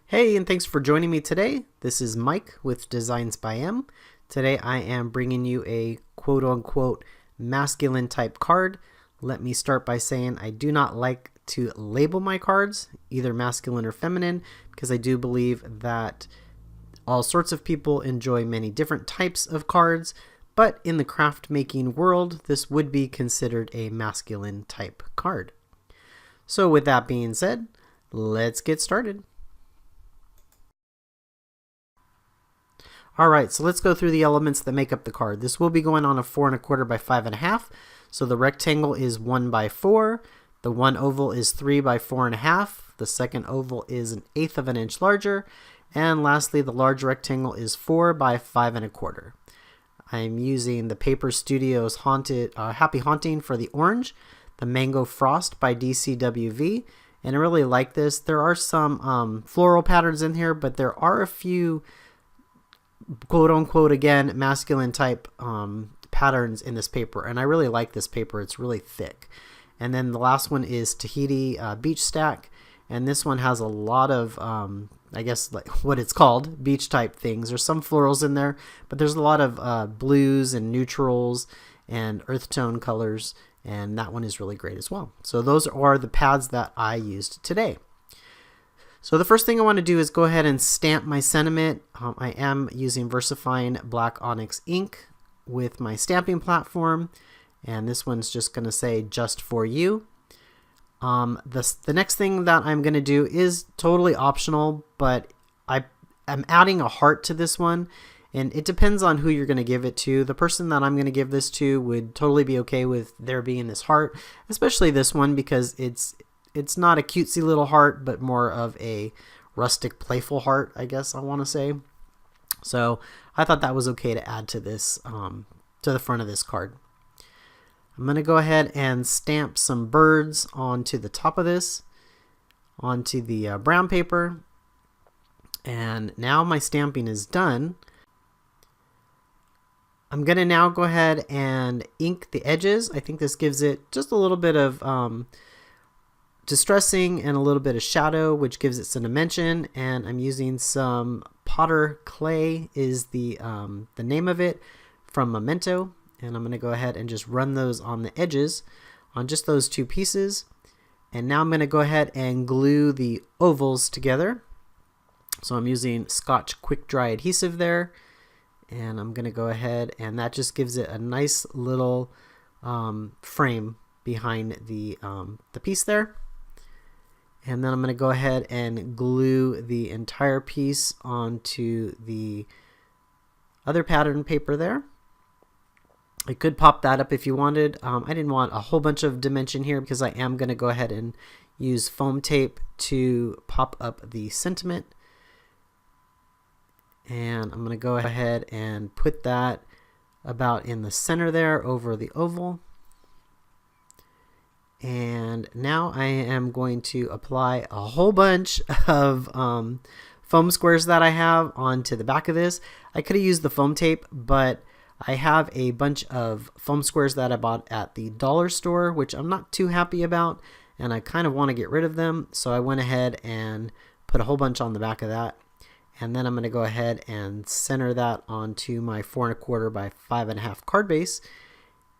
Hey, and thanks for joining me today. This is Mike with Designs by M. Today I am bringing you a quote-unquote masculine type card. Let me start by saying I do not like to label my cards, either masculine or feminine, because I do believe that all sorts of people enjoy many different types of cards, but in the craft making world, this would be considered a masculine type card. So with that being said, let's get started. Alright, so let's go through the elements that make up the card. This will be going on a 4 1/4 by 5 1/2. So the rectangle is 1 by 4. The one oval is 3 by 4 1/2. The second oval is 1/8 of an inch larger. And lastly, the large rectangle is 4 by 5 1/4. I'm using the Paper Studios Happy Haunting for the orange, the Mango Frost by DCWV. And I really like this. There are some floral patterns in here, but there are a few quote-unquote, again, masculine type patterns in this paper, and I really like this paper. It's really thick. And then the last one is Tahiti Beach Stack, and this one has a lot of I guess like what it's called, beach type things. There's some florals in there, but there's a lot of blues and neutrals and earth tone colors, and that one is really great as well. So those are the pads that I used today. So the first thing I want to do is go ahead and stamp my sentiment. I am using VersaFine Black Onyx ink with my stamping platform, and this one's just going to say just for you. The next thing that I'm going to do is totally optional, but I'm adding a heart to this one, and it depends on who you're going to give it to. The person that I'm going to give this to would totally be okay with there being this heart, especially this one, because it's not a cutesy little heart, but more of a rustic, playful heart, I guess I want to say. So I thought that was okay to add to this, to the front of this card. I'm going to go ahead and stamp some birds onto the top of this, onto the brown paper. And now my stamping is done. I'm going to now go ahead and ink the edges. I think this gives it just a little bit of distressing and a little bit of shadow, which gives it some dimension. And I'm using some Potter Clay is the name of it, from Memento, and I'm going to go ahead and just run those on the edges on just those two pieces. And now I'm going to go ahead and glue the ovals together. So I'm using Scotch Quick Dry adhesive there, and I'm going to go ahead, and that just gives it a nice little frame behind the piece there. And then I'm going to go ahead and glue the entire piece onto the other pattern paper there. I could pop that up if you wanted. I didn't want a whole bunch of dimension here because I am going to go ahead and use foam tape to pop up the sentiment. And I'm going to go ahead and put that about in the center there over the oval. And now I am going to apply a whole bunch of foam squares that I have onto the back of this. I could have used the foam tape, but I have a bunch of foam squares that I bought at the dollar store, which I'm not too happy about, and I kind of want to get rid of them. So I went ahead and put a whole bunch on the back of that. And then I'm going to go ahead and center that onto my 4 1/4 by 5 1/2 card base.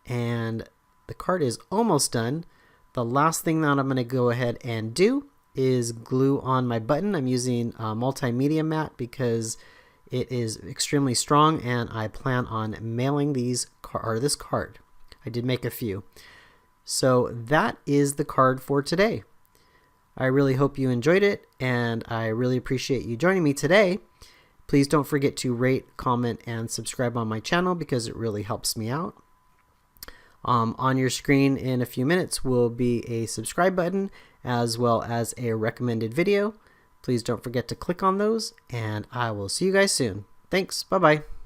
And the card is almost done. The last thing that I'm going to go ahead and do is glue on my button. I'm using a multimedia mat because it is extremely strong, and I plan on mailing this card. I did make a few. So that is the card for today. I really hope you enjoyed it, and I really appreciate you joining me today. Please don't forget to rate, comment, and subscribe on my channel because it really helps me out. On your screen in a few minutes will be a subscribe button as well as a recommended video. Please don't forget to click on those, and I will see you guys soon. Thanks. Bye-bye.